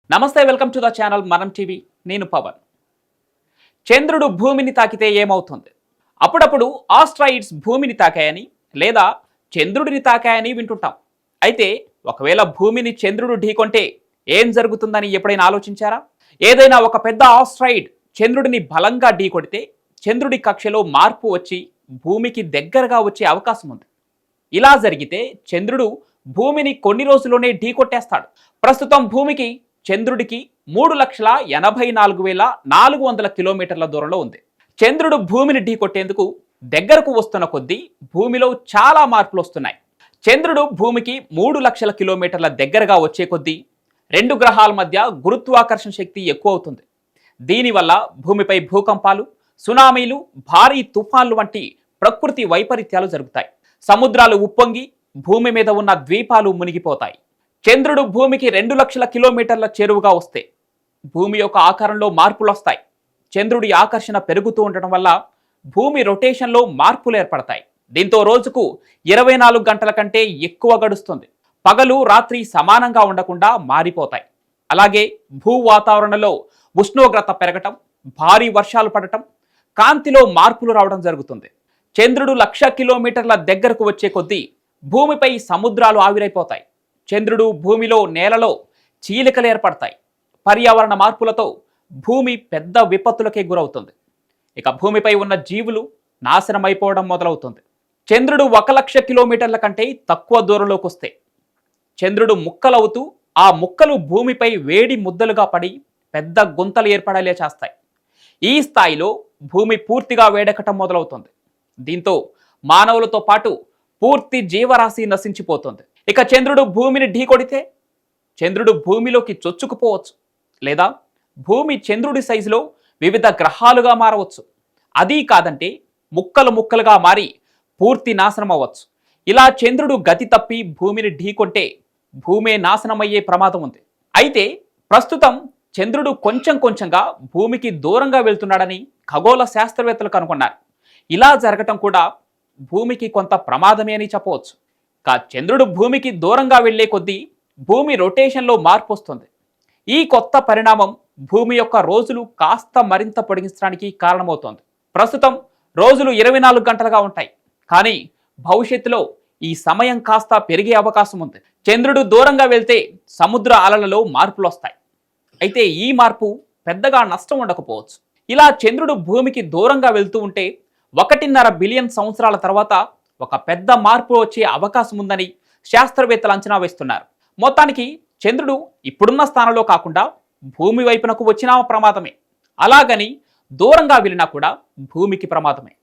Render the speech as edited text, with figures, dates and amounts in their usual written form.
నమస్తే, welcome to the channel మనం TV. నేను పవన్. చంద్రుడు భూమిని తాకితే ఏమవుతుంది? అప్పుడప్పుడు ఆస్ట్రాయిడ్స్ భూమిని తాకాయని లేదా చంద్రుడిని తాకాయని వింటుంటాం. అయితే ఒకవేళ భూమిని చంద్రుడు ఢీకొంటే ఏం జరుగుతుందని ఎప్పుడైనా ఆలోచించారా? ఏదైనా ఒక పెద్ద ఆస్ట్రాయిడ్ చంద్రుడిని బలంగా ఢీకొడితే చంద్రుడి కక్షలో మార్పు వచ్చి భూమికి దగ్గరగా వచ్చే అవకాశం ఉంది. ఇలా జరిగితే చంద్రుడు భూమిని కొన్ని రోజుల్లోనే ఢీకొట్టేస్తాడు. ప్రస్తుతం భూమికి చంద్రుడికి 3,84,400 కిలోమీటర్ల దూరంలో ఉంది. చంద్రుడు భూమిని ఢీకొట్టేందుకు దగ్గరకు వస్తున్న కొద్దీ భూమిలో చాలా మార్పులు వస్తున్నాయి. చంద్రుడు భూమికి 3,00,000 కిలోమీటర్ల దగ్గరగా వచ్చే కొద్దీ రెండు గ్రహాల మధ్య గురుత్వాకర్షణ శక్తి ఎక్కువ అవుతుంది. దీనివల్ల భూమిపై భూకంపాలు, సునామీలు, భారీ తుఫాన్లు వంటి ప్రకృతి వైపరీత్యాలు జరుగుతాయి. సముద్రాలు ఉప్పొంగి భూమి మీద ఉన్న ద్వీపాలు మునిగిపోతాయి. చంద్రుడు భూమికి 2,00,000 కిలోమీటర్ల చేరువగా వస్తే భూమి యొక్క ఆకారంలో మార్పులు వస్తాయి. చంద్రుడి ఆకర్షణ పెరుగుతూ ఉండటం వల్ల భూమి రొటేషన్లో మార్పులు ఏర్పడతాయి. దీంతో రోజుకు 24 గంటల కంటే ఎక్కువ గడుస్తుంది. పగలు రాత్రి సమానంగా ఉండకుండా మారిపోతాయి. అలాగే భూ వాతావరణంలో ఉష్ణోగ్రత పెరగటం, భారీ వర్షాలు పడటం, కాంతిలో మార్పులు రావడం జరుగుతుంది. చంద్రుడు 1,00,000 కిలోమీటర్ల దగ్గరకు వచ్చే కొద్దీ భూమిపై సముద్రాలు ఆవిరైపోతాయి. చంద్రుడు భూమిలో నేలలో చీలికలు ఏర్పడతాయి. పర్యావరణ మార్పులతో భూమి పెద్ద విపత్తులకే గురవుతుంది. ఇక భూమిపై ఉన్న జీవులు నాశనమైపోవడం మొదలవుతుంది. చంద్రుడు 1,00,000 కిలోమీటర్ల కంటే తక్కువ దూరంలోకి వస్తే చంద్రుడు ముక్కలవుతూ ఆ ముక్కలు భూమిపై వేడి ముద్దలుగా పడి పెద్ద గుంతలు ఏర్పడేలా చేస్తాయి. ఈ స్థాయిలో భూమి పూర్తిగా వేడెక్కటం మొదలవుతుంది. దీంతో మానవులతో పాటు పూర్తి జీవరాశి నశించిపోతుంది. ఇక చంద్రుడు భూమిని ఢీకొడితే చంద్రుడు భూమిలోకి చొచ్చుకుపోవచ్చు, లేదా భూమి చంద్రుడి సైజులో వివిధ గ్రహాలుగా మారవచ్చు. అదీ కాదంటే ముక్కలు ముక్కలుగా మారి పూర్తి నాశనం అవ్వచ్చు. ఇలా చంద్రుడు గతి తప్పి భూమిని ఢీకొంటే భూమే నాశనమయ్యే ప్రమాదం ఉంది. అయితే ప్రస్తుతం చంద్రుడు కొంచెం కొంచెంగా భూమికి దూరంగా వెళ్తున్నాడని ఖగోళ శాస్త్రవేత్తలు కనుగొన్నారు. ఇలా జరగటం కూడా భూమికి కొంత ప్రమాదమే అని చెప్పవచ్చు. చంద్రుడు భూమికి దూరంగా వెళ్లే కొద్దీ భూమి రొటేషన్లో మార్పు వస్తుంది. ఈ కొత్త పరిణామం భూమి యొక్క రోజులు కాస్త మరింత పొడిగించడానికి కారణమవుతోంది. ప్రస్తుతం రోజులు 24 గంటలుగా ఉంటాయి. కానీ భవిష్యత్తులో ఈ సమయం కాస్త పెరిగే అవకాశం ఉంది. చంద్రుడు దూరంగా వెళ్తే సముద్ర అలలలో మార్పులు వస్తాయి. అయితే ఈ మార్పు పెద్దగా నష్టం ఉండకపోవచ్చు. ఇలా చంద్రుడు భూమికి దూరంగా వెళ్తూ ఉంటే 1.5 బిలియన్ సంవత్సరాల తర్వాత ఒక పెద్ద మార్పు వచ్చే అవకాశం ఉందని శాస్త్రవేత్తలు అంచనా వేస్తున్నారు. మొత్తానికి చంద్రుడు ఇప్పుడున్న స్థానంలో కాకుండా భూమి వైపునకు వచ్చినా ప్రమాదమే. అలాగని దూరంగా వెళ్ళినా కూడా భూమికి ప్రమాదమే.